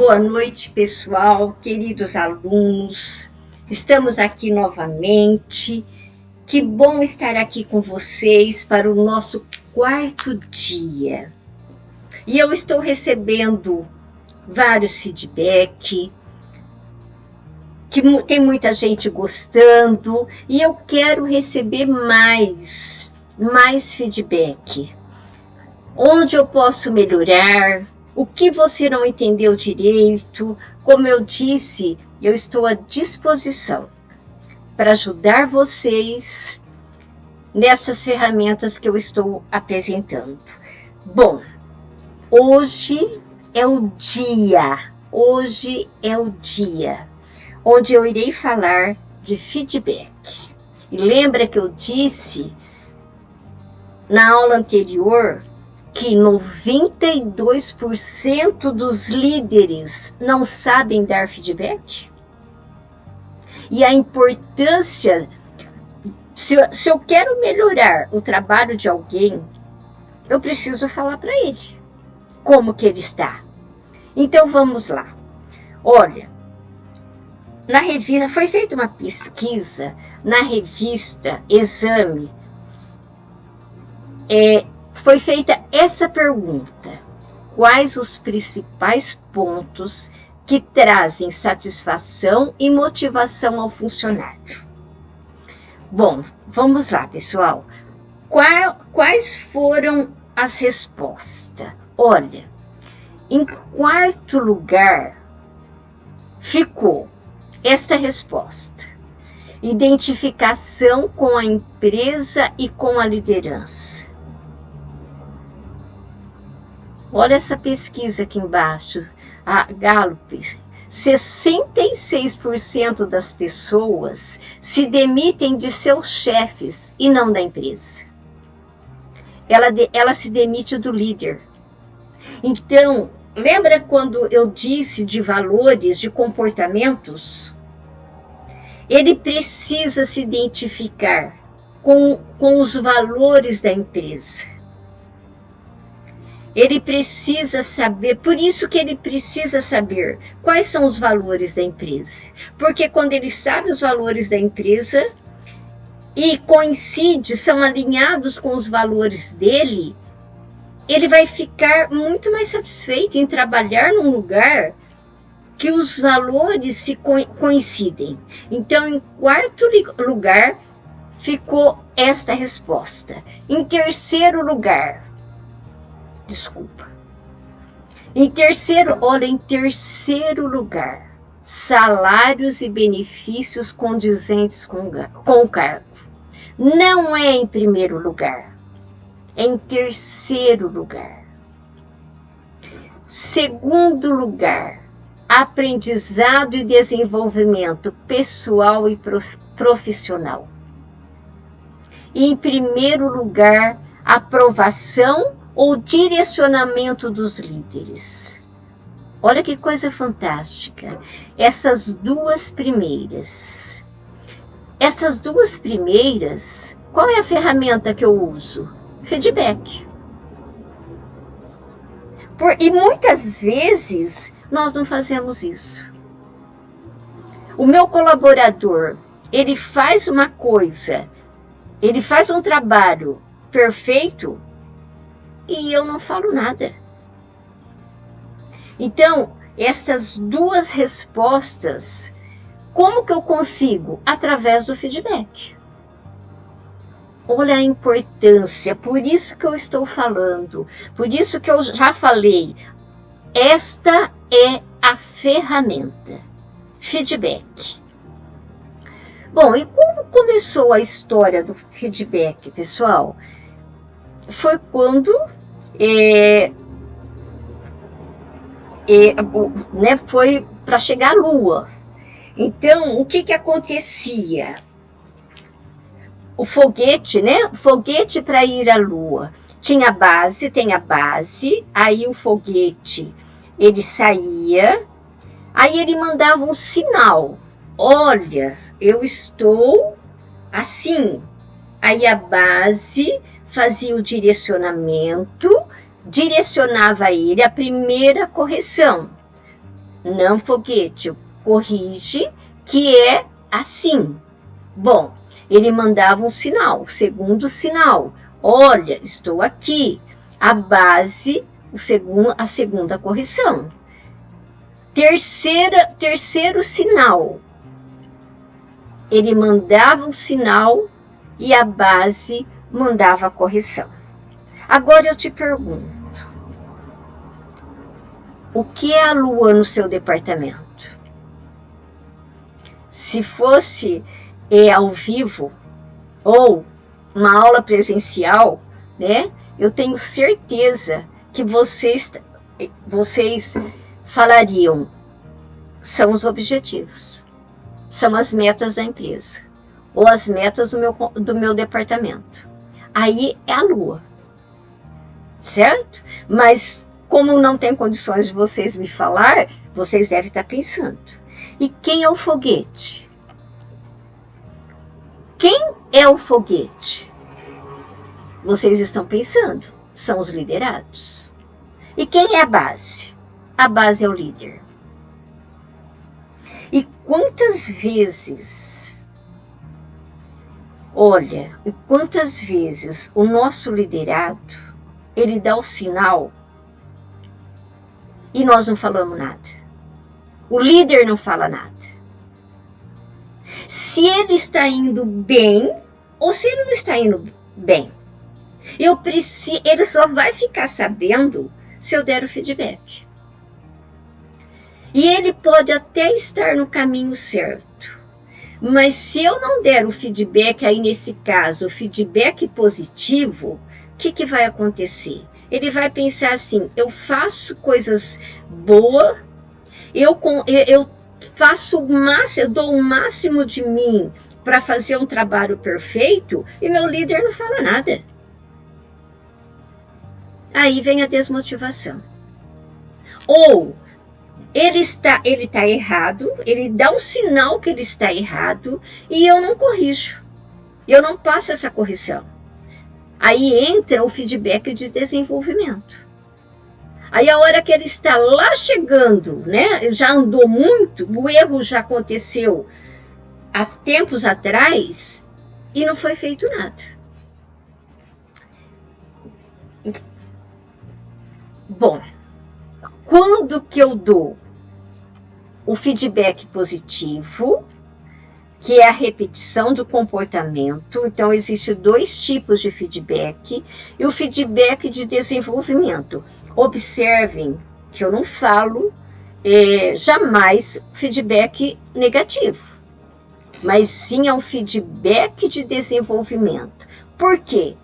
Boa noite, pessoal, queridos alunos. Estamos aqui novamente. Que bom estar aqui com vocês para o nosso quarto dia. E eu estou recebendo vários feedback, que tem muita gente gostando, e eu quero receber mais feedback. Onde eu posso melhorar? O que você não entendeu direito? Como eu disse, eu estou à disposição para ajudar vocês nessas ferramentas que eu estou apresentando. Bom, hoje é o dia onde eu irei falar de feedback. E lembra que eu disse na aula anterior que 92% dos líderes não sabem dar feedback? E a importância, se eu quero melhorar o trabalho de alguém, eu preciso falar para ele como que ele está. Então vamos lá. Olha, na revista, foi feita uma pesquisa na revista Exame, foi feita essa pergunta: quais os principais pontos que trazem satisfação e motivação ao funcionário? Bom, vamos lá, pessoal. Quais foram as respostas? Olha, em quarto lugar ficou esta resposta: identificação com a empresa e com a liderança. Olha essa pesquisa aqui embaixo, a Gallup. 66% das pessoas se demitem de seus chefes e não da empresa. Ela se demite do líder. Então, lembra quando eu disse de valores, de comportamentos? Ele precisa se identificar com os valores da empresa. Ele precisa saber, por isso que ele precisa saber quais são os valores da empresa. Porque quando ele sabe os valores da empresa e coincide, são alinhados com os valores dele, ele vai ficar muito mais satisfeito em trabalhar num lugar que os valores se coincidem. Então, em quarto lugar, ficou esta resposta. Em terceiro lugar, em terceiro lugar, salários e benefícios condizentes com o cargo. Não é em primeiro lugar, é em terceiro lugar. Segundo lugar, aprendizado e desenvolvimento pessoal e profissional. E em primeiro lugar, aprovação ou direcionamento dos líderes. Olha que coisa fantástica. Essas duas primeiras, qual é a ferramenta que eu uso? Feedback. E muitas vezes nós não fazemos isso. O meu colaborador, ele faz uma coisa, ele faz um trabalho perfeito, e eu não falo nada. Então, essas duas respostas, como que eu consigo? Através do feedback. Olha a importância, por isso que eu estou falando, por isso que eu já falei, esta é a ferramenta, feedback. Bom, e como começou a história do feedback, pessoal? Foi quando foi para chegar à Lua. Então, o que acontecia? O foguete, O foguete para ir à Lua. Tem a base, aí o foguete, ele saía, aí ele mandava um sinal. Olha, eu estou assim. Aí a base fazia o direcionamento, direcionava ele a primeira correção. Não foguete, corrige que é assim. Bom, ele mandava um sinal, o segundo sinal. Olha, estou aqui. A base, a segunda correção. Terceiro sinal. Ele mandava um sinal e a base mandava a correção. Agora eu te pergunto, o que é a Lua no seu departamento? Se fosse ao vivo ou uma aula presencial, né? Eu tenho certeza que vocês falariam, são os objetivos, são as metas da empresa, ou as metas do meu departamento. Aí é a Lua, certo? Mas como não tem condições de vocês me falar, vocês devem estar pensando. E quem é o foguete? Quem é o foguete? Vocês estão pensando, são os liderados. E quem é a base? A base é o líder. E quantas vezes, olha, e quantas vezes o nosso liderado, ele dá o sinal e nós não falamos nada. O líder não fala nada. Se ele está indo bem ou se ele não está indo bem. Ele só vai ficar sabendo se eu der o feedback. E ele pode até estar no caminho certo. Mas se eu não der o feedback, aí nesse caso, o feedback positivo, o que vai acontecer? Ele vai pensar assim, eu faço coisas boas, eu faço o máximo, eu dou o máximo de mim para fazer um trabalho perfeito e meu líder não fala nada. Aí vem a desmotivação. Ou ele está errado, ele dá um sinal que ele está errado e eu não corrijo. Eu não passo essa correção. Aí entra o feedback de desenvolvimento. Aí a hora que ele está lá chegando, né, já andou muito, o erro já aconteceu há tempos atrás e não foi feito nada. Bom, quando que eu dou o feedback positivo, que é a repetição do comportamento, então existem 2 tipos de feedback, e o feedback de desenvolvimento. Observem que eu não falo jamais feedback negativo, mas sim é um feedback de desenvolvimento. Por quê?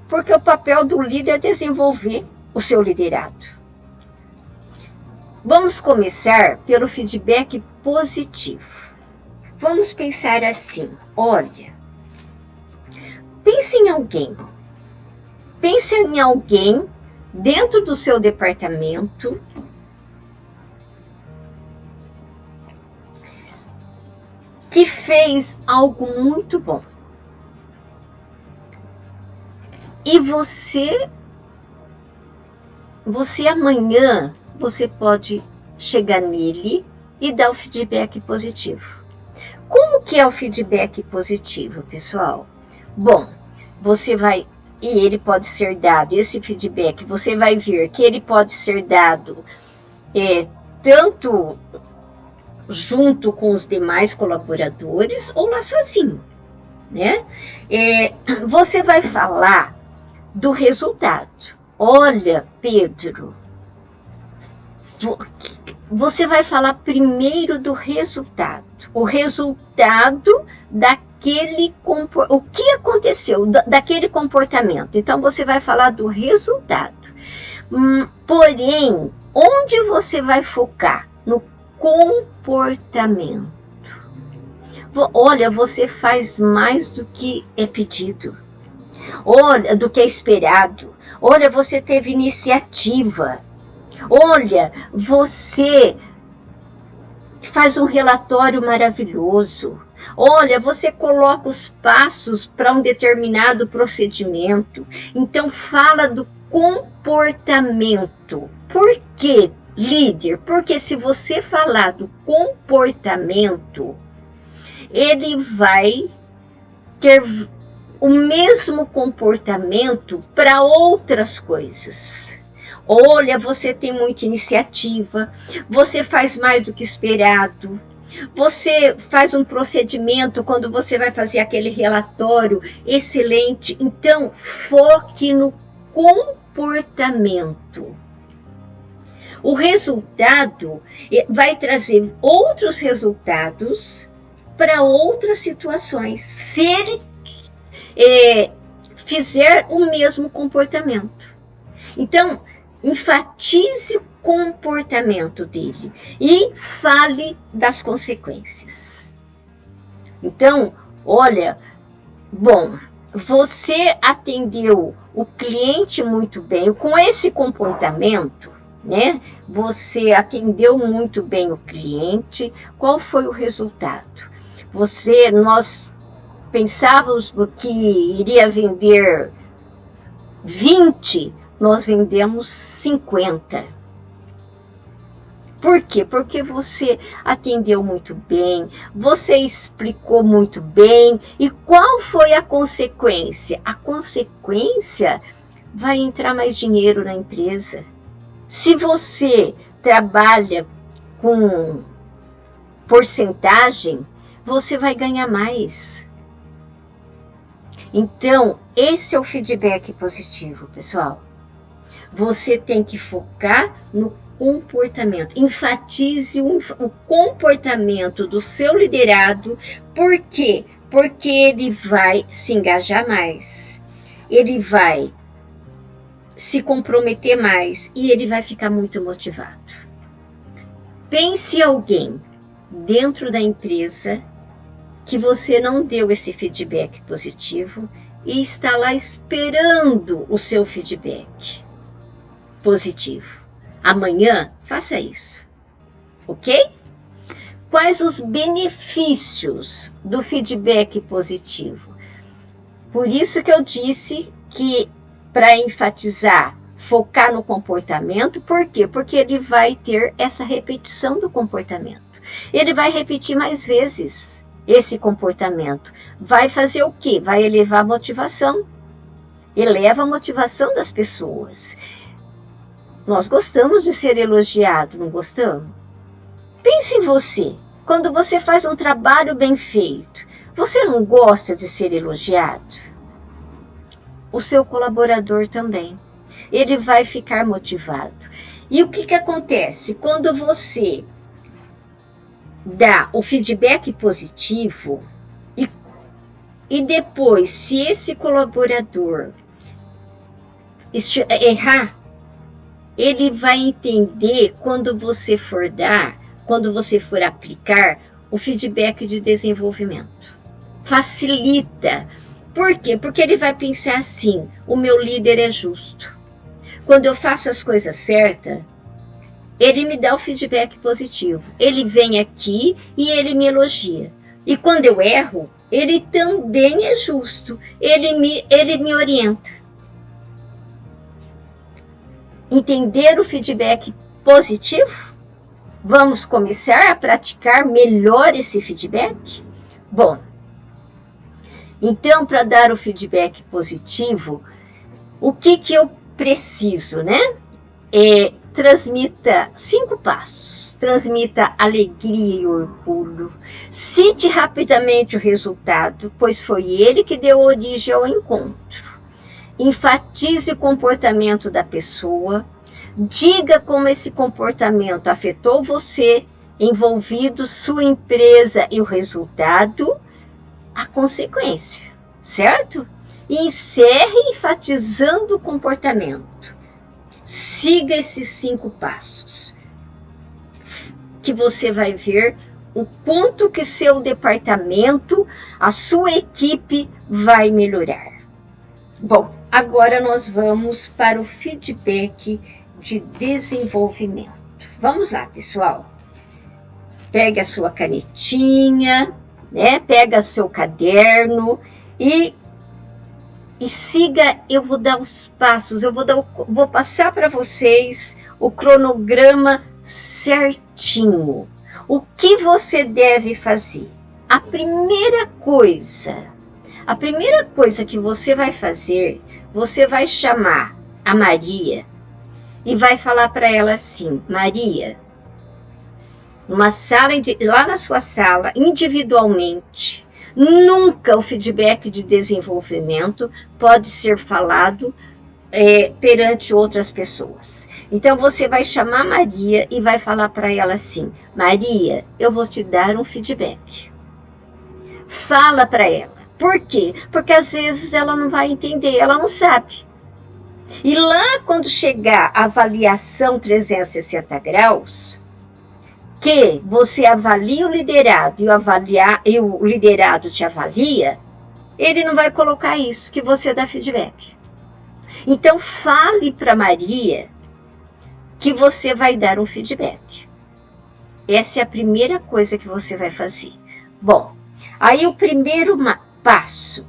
Porque o papel do líder é desenvolver o seu liderado. Vamos começar pelo feedback positivo. Vamos pensar assim, olha, pense em alguém dentro do seu departamento que fez algo muito bom. E você amanhã, você pode chegar nele e dar o feedback positivo. Como que é o feedback positivo, pessoal? Bom, e ele pode ser dado, esse feedback, você vai ver que ele pode ser dado tanto junto com os demais colaboradores ou lá sozinho, né? Você vai falar do resultado. Olha, Pedro, você vai falar primeiro do resultado. O resultado o que aconteceu daquele comportamento. Então, você vai falar do resultado. Porém, onde você vai focar? No comportamento. Olha, você faz mais do que é pedido. Olha, do que é esperado. Olha, você teve iniciativa. Olha, você faz um relatório maravilhoso. Olha, você coloca os passos para um determinado procedimento. Então, fala do comportamento. Por quê? líder, porque se você falar do comportamento, ele vai ter o mesmo comportamento para outras coisas. Olha, você tem muita iniciativa, você faz mais do que esperado, você faz um procedimento quando você vai fazer aquele relatório excelente. Então, foque no comportamento. O resultado vai trazer outros resultados para outras situações, se ele fizer o mesmo comportamento. Então, enfatize o comportamento dele e fale das consequências. Então, olha, bom, você atendeu o cliente muito bem com esse comportamento, né? Você atendeu muito bem o cliente. Qual foi o resultado? Nós pensávamos que iria vender 20, nós vendemos 50. Por quê? Porque você atendeu muito bem, você explicou muito bem. E qual foi a consequência? A consequência vai entrar mais dinheiro na empresa. Se você trabalha com porcentagem, você vai ganhar mais. Então, esse é o feedback positivo, pessoal. Você tem que focar no comportamento. Enfatize o comportamento do seu liderado. Por quê? Porque ele vai se engajar mais. Ele vai se comprometer mais e ele vai ficar muito motivado. Pense em alguém dentro da empresa que você não deu esse feedback positivo e está lá esperando o seu feedback positivo. Amanhã, faça isso, ok? Quais os benefícios do feedback positivo? Por isso que eu disse que para enfatizar, focar no comportamento. Por quê? Porque ele vai ter essa repetição do comportamento. Ele vai repetir mais vezes esse comportamento. Vai fazer o quê? Vai elevar a motivação. Eleva a motivação das pessoas. Nós gostamos de ser elogiado, não gostamos? Pense em você. Quando você faz um trabalho bem feito, você não gosta de ser elogiado? O seu colaborador também. Ele vai ficar motivado. E o que acontece? Quando você dá o feedback positivo e depois, se esse colaborador errar, ele vai entender quando você for dar, quando você for aplicar o feedback de desenvolvimento. Facilita. Por quê? Porque ele vai pensar assim: o meu líder é justo. Quando eu faço as coisas certas, ele me dá o feedback positivo. Ele vem aqui e ele me elogia. E quando eu erro, ele também é justo. Ele me orienta. Entender o feedback positivo? Vamos começar a praticar melhor esse feedback? Bom, então, para dar o feedback positivo, o que eu preciso, né? Transmita 5 passos. Transmita alegria e orgulho. Cite rapidamente o resultado, pois foi ele que deu origem ao encontro. Enfatize o comportamento da pessoa. Diga como esse comportamento afetou você, envolvido, sua empresa e o resultado, a consequência, certo? E encerre enfatizando o comportamento. Siga esses 5 passos, que você vai ver o quanto que seu departamento, a sua equipe vai melhorar. Bom, agora nós vamos para o feedback de desenvolvimento. Vamos lá, pessoal. Pegue a sua canetinha, né? Pega seu caderno e siga. Eu vou dar os passos, vou passar para vocês o cronograma certinho. O que você deve fazer? A primeira coisa que você vai fazer, você vai chamar a Maria e vai falar para ela assim: Maria, lá na sua sala, individualmente, nunca o feedback de desenvolvimento pode ser falado perante outras pessoas. Então você vai chamar Maria e vai falar para ela assim: Maria, eu vou te dar um feedback. Fala para ela. Por quê? Porque às vezes ela não vai entender, ela não sabe. E lá quando chegar a avaliação 360 graus, que você avalia o liderado e o liderado te avalia, ele não vai colocar isso, que você dá feedback. Então fale para Maria que você vai dar um feedback. Essa é a primeira coisa que você vai fazer. Bom, aí o primeiro passo,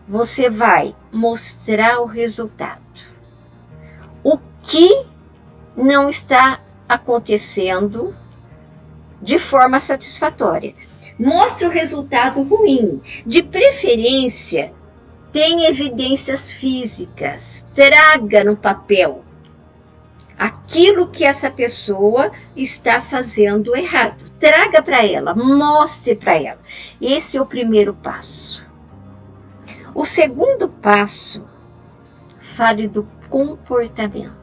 você vai mostrar o resultado. O que não está acontecendo de forma satisfatória. Mostre o resultado ruim. De preferência, tem evidências físicas. Traga no papel aquilo que essa pessoa está fazendo errado. Traga para ela, mostre para ela. Esse é o primeiro passo. O segundo passo, fale do comportamento.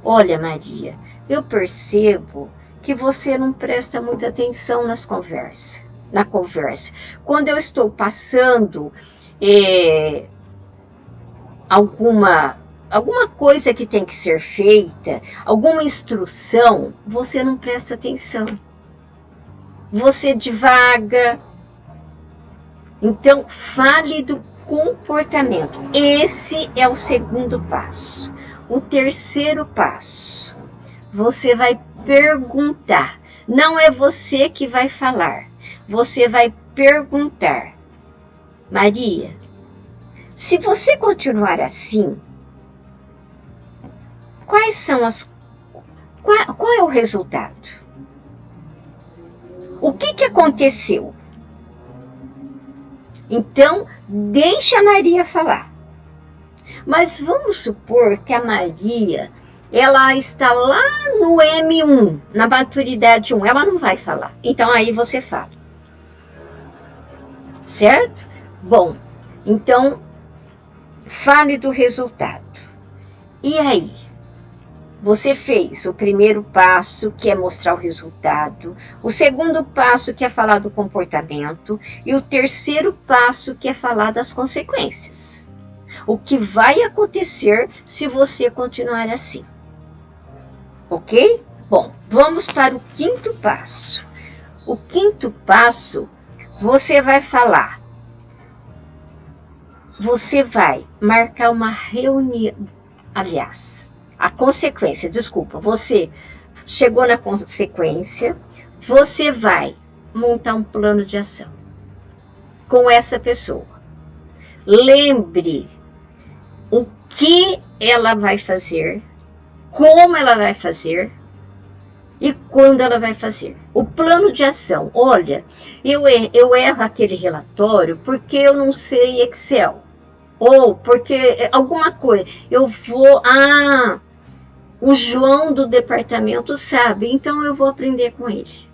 Olha, Maria, eu percebo que você não presta muita atenção na conversa. Quando eu estou passando alguma coisa que tem que ser feita, alguma instrução, você não presta atenção. Você divaga. Então, fale do comportamento. Esse é o segundo passo. O terceiro passo, você vai perguntar. Não é você que vai falar. Você vai perguntar. Maria, se você continuar assim, qual é o resultado? O que aconteceu? Então, deixa a Maria falar. Mas vamos supor que a Maria, ela está lá no M1, na maturidade 1, ela não vai falar. Então, aí você fala. Certo? Bom, então, fale do resultado. E aí? Você fez o primeiro passo, que é mostrar o resultado, o segundo passo, que é falar do comportamento, e o terceiro passo, que é falar das consequências. O que vai acontecer se você continuar assim. Ok? Bom, vamos para o quinto passo. O quinto passo, você vai falar. Você vai marcar uma reunião. Aliás, a consequência, desculpa, você chegou na consequência, você vai montar um plano de ação com essa pessoa. Lembre o que ela vai fazer, como ela vai fazer e quando ela vai fazer. O plano de ação, olha, eu erro aquele relatório porque eu não sei Excel. Ou porque alguma coisa, o João do departamento sabe, então eu vou aprender com ele.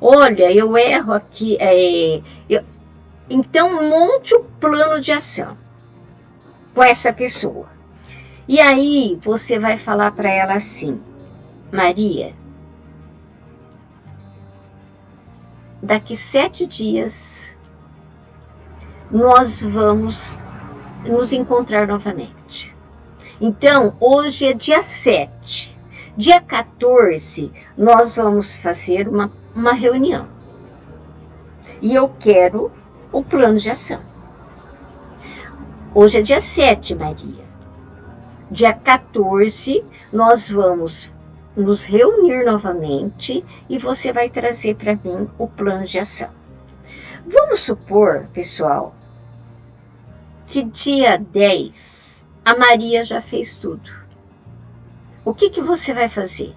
Olha, eu erro aqui, então monte o plano de ação com essa pessoa. E aí você vai falar para ela assim: Maria, daqui 7 dias nós vamos nos encontrar novamente. Então, hoje é dia 7. Dia 14, nós vamos fazer uma reunião. E eu quero o plano de ação. Hoje é dia 7, Maria. Dia 14, nós vamos nos reunir novamente e você vai trazer para mim o plano de ação. Vamos supor, pessoal, que dia 10 a Maria já fez tudo. o que você vai fazer?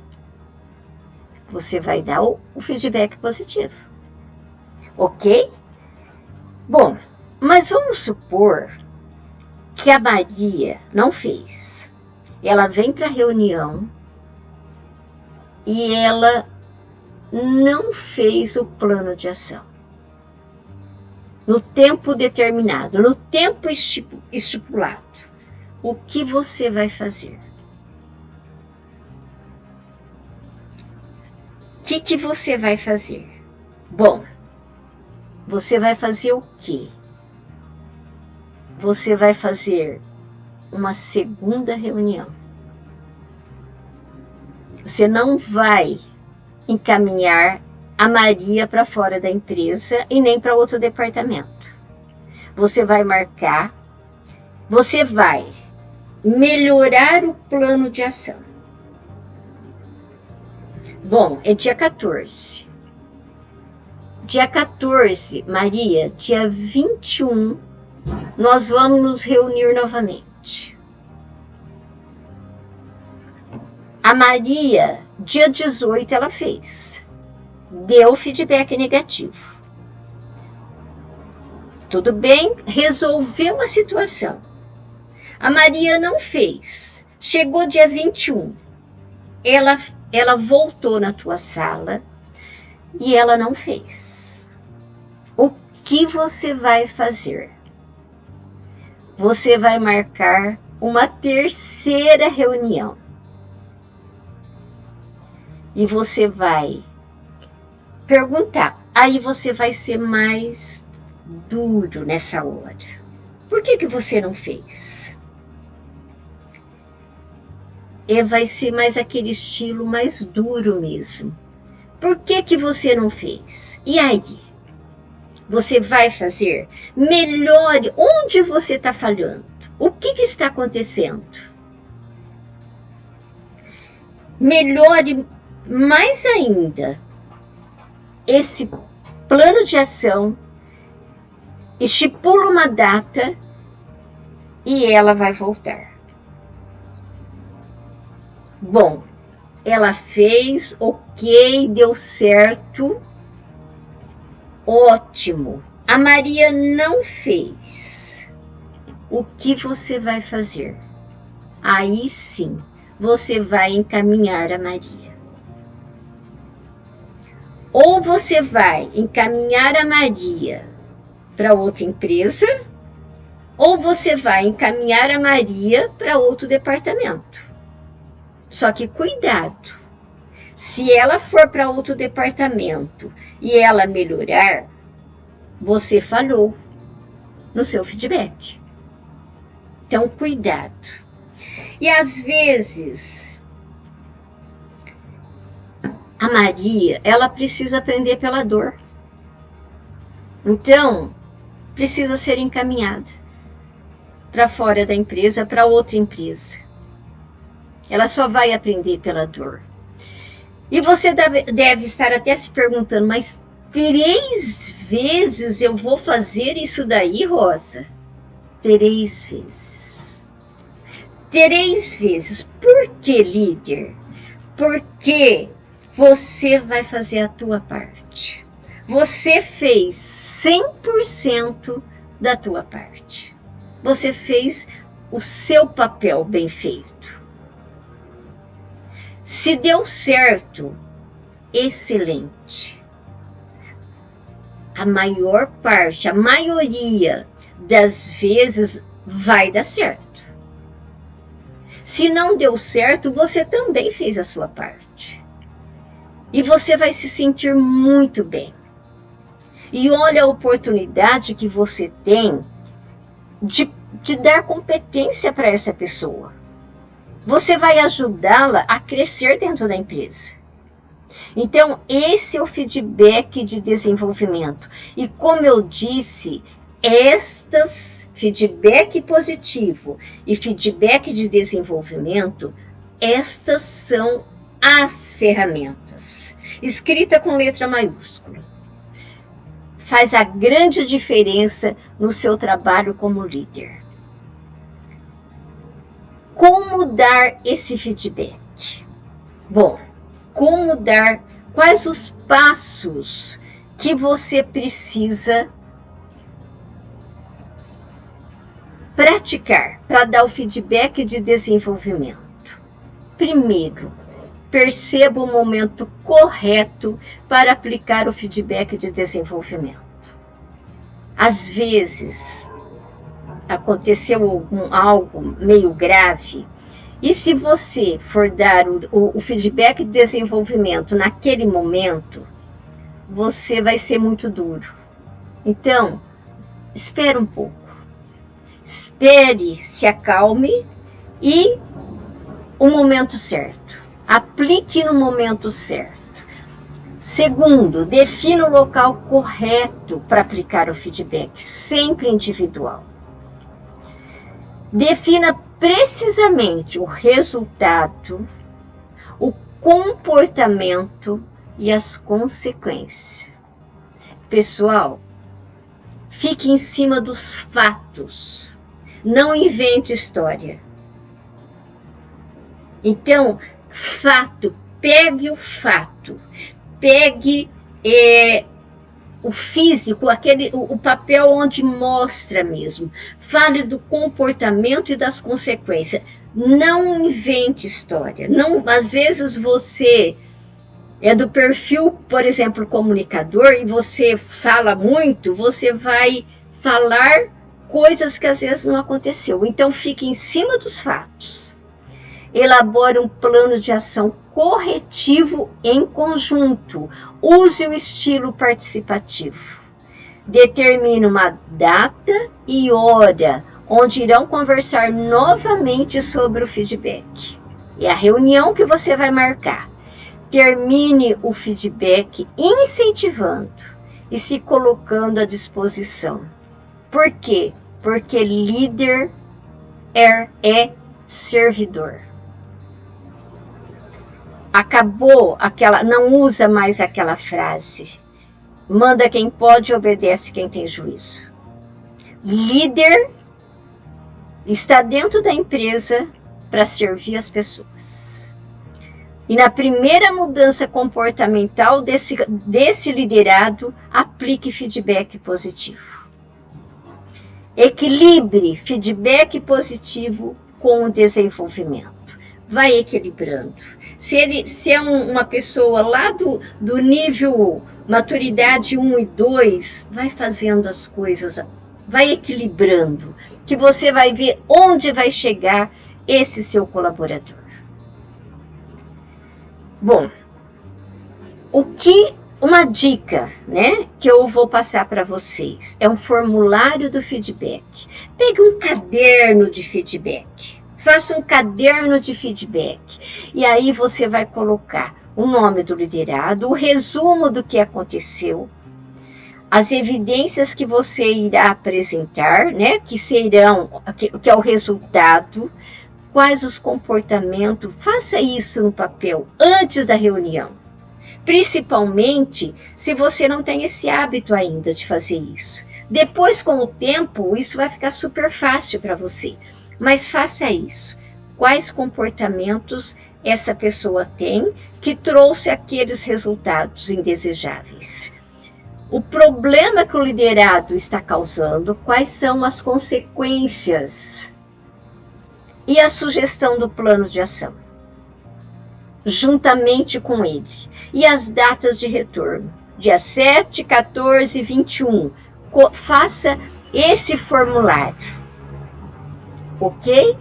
Você vai dar o feedback positivo. Ok? Bom, mas vamos supor que a Maria não fez. Ela vem para a reunião e ela não fez o plano de ação. No tempo determinado, no tempo estipulado. O que você vai fazer? O que você vai fazer? Bom, você vai fazer o quê? Você vai fazer uma segunda reunião. Você não vai encaminhar a Maria para fora da empresa e nem para outro departamento. Você vai marcar, você vai melhorar o plano de ação. Bom, é dia 14. Dia 14, Maria, dia 21, nós vamos nos reunir novamente. A Maria, dia 18, ela fez. Deu feedback negativo. Tudo bem, resolveu a situação. A Maria não fez. Chegou dia 21. Ela voltou na tua sala e ela não fez. O que você vai fazer? Você vai marcar uma terceira reunião. E você vai perguntar. Aí você vai ser mais duro nessa hora. Por que você não fez? Vai ser mais aquele estilo mais duro mesmo. Por que você não fez? E aí? Você vai fazer? Melhore. Onde você está falhando? O que está acontecendo? Melhore mais ainda esse plano de ação. Estipula uma data e ela vai voltar. Bom, ela fez, ok, deu certo, ótimo. A Maria não fez. O que você vai fazer? Aí sim, você vai encaminhar a Maria. Ou você vai encaminhar a Maria para outra empresa, ou você vai encaminhar a Maria para outro departamento. Só que cuidado, se ela for para outro departamento e ela melhorar, você falhou no seu feedback. Então, cuidado. E às vezes, a Maria, ela precisa aprender pela dor. Então, precisa ser encaminhada para fora da empresa, para outra empresa. Ela só vai aprender pela dor. E você deve estar até se perguntando, mas 3 vezes eu vou fazer isso daí, Rosa? 3 vezes. 3 vezes. Por que, líder? Porque você vai fazer a tua parte. Você fez 100% da tua parte. Você fez o seu papel bem feito. Se deu certo, excelente. A maior parte, a maioria das vezes vai dar certo. Se não deu certo, você também fez a sua parte. E você vai se sentir muito bem. E olha a oportunidade que você tem de dar competência para essa pessoa. Você vai ajudá-la a crescer dentro da empresa. Então, esse é o feedback de desenvolvimento. E como eu disse, feedback positivo e feedback de desenvolvimento, estas são as ferramentas. Escrita com letra maiúscula. Faz a grande diferença no seu trabalho como líder. Como dar esse feedback? Bom, como dar, quais os passos que você precisa praticar para dar o feedback de desenvolvimento? Primeiro, perceba o momento correto para aplicar o feedback de desenvolvimento. Às vezes, aconteceu algo meio grave, e se você for dar o feedback de desenvolvimento naquele momento, você vai ser muito duro. Então, espere um pouco. Espere, se acalme e o momento certo. Aplique no momento certo. Segundo, defina o local correto para aplicar o feedback, sempre individual. Defina precisamente o resultado, o comportamento e as consequências. Pessoal, fique em cima dos fatos. Não invente história. Então, fato, pegue o fato. Pegue o físico, o papel onde mostra mesmo. Fale do comportamento e das consequências. Não invente história. Não, às vezes você é do perfil, por exemplo, comunicador, e você fala muito, você vai falar coisas que às vezes não aconteceu. Então, fique em cima dos fatos. Elabore um plano de ação corretivo em conjunto. Use o estilo participativo. Determine uma data e hora onde irão conversar novamente sobre o feedback. É a reunião que você vai marcar. Termine o feedback incentivando e se colocando à disposição. Por quê? Porque líder é servidor. Acabou aquela, não usa mais aquela frase. Manda quem pode, obedece quem tem juízo. Líder está dentro da empresa para servir as pessoas. E na primeira mudança comportamental desse liderado, aplique feedback positivo. Equilibre feedback positivo com o desenvolvimento. Vai equilibrando. Se é uma pessoa lá do nível maturidade 1 e 2, vai fazendo as coisas, vai equilibrando, que você vai ver onde vai chegar esse seu colaborador. Bom, uma dica, né, que eu vou passar para vocês é um formulário do feedback. Pegue um caderno de feedback. Faça um caderno de feedback. E aí você vai colocar o nome do liderado, o resumo do que aconteceu, as evidências que você irá apresentar, né, que é o resultado, quais os comportamentos. Faça isso no papel antes da reunião. Principalmente se você não tem esse hábito ainda de fazer isso. Depois, com o tempo, isso vai ficar super fácil para você. Mas faça isso. Quais comportamentos essa pessoa tem que trouxe aqueles resultados indesejáveis? O problema que o liderado está causando, quais são as consequências? E a sugestão do plano de ação, juntamente com ele. E as datas de retorno, dia 7, 14 e 21. Faça esse formulário. Ok?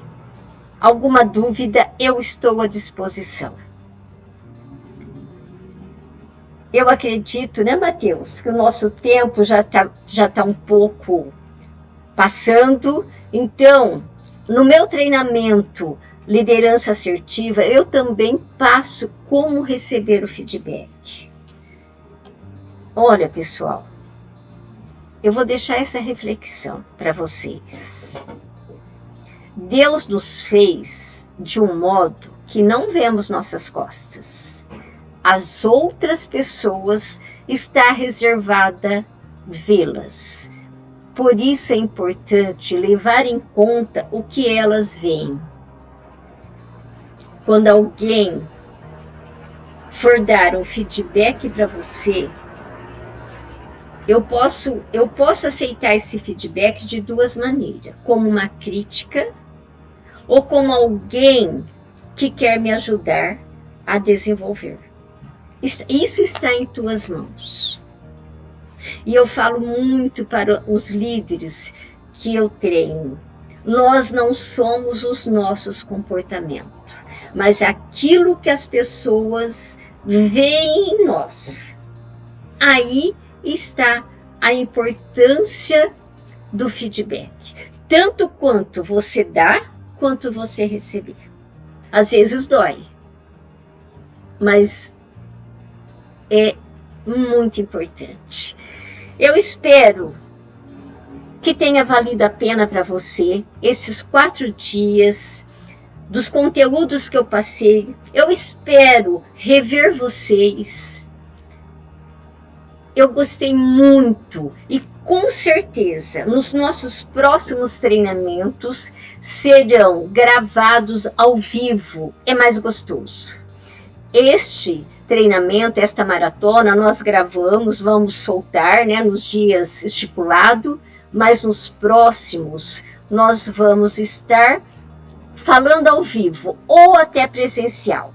Alguma dúvida, eu estou à disposição. Eu acredito, né, Matheus, que o nosso tempo já tá um pouco passando. Então, no meu treinamento Liderança Assertiva, eu também passo como receber o feedback. Olha, pessoal, eu vou deixar essa reflexão para vocês. Deus nos fez de um modo que não vemos nossas costas. As outras pessoas está reservada vê-las. Por isso é importante levar em conta o que elas veem. Quando alguém for dar um feedback para você, eu posso aceitar esse feedback de duas maneiras, como uma crítica ou como alguém que quer me ajudar a desenvolver. Isso está em tuas mãos. E eu falo muito para os líderes que eu treino. Nós não somos os nossos comportamentos, mas aquilo que as pessoas veem em nós. Aí está a importância do feedback. Tanto quanto você dá, quanto você receber. Às vezes dói, mas é muito importante. Eu espero que tenha valido a pena para você esses 4 dias dos conteúdos que eu passei. Eu espero rever vocês. Eu gostei muito e com certeza nos nossos próximos treinamentos serão gravados ao vivo. É mais gostoso. Este treinamento, esta maratona, nós gravamos, vamos soltar, né, nos dias estipulados, mas nos próximos nós vamos estar falando ao vivo ou até presencial.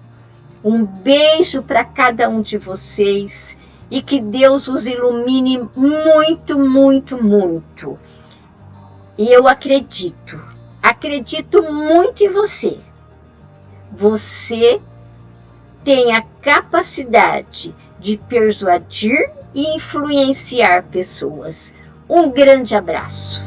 Um beijo para cada um de vocês e que Deus os ilumine muito, muito, muito. E eu acredito muito em você. Você tem a capacidade de persuadir e influenciar pessoas. Um grande abraço.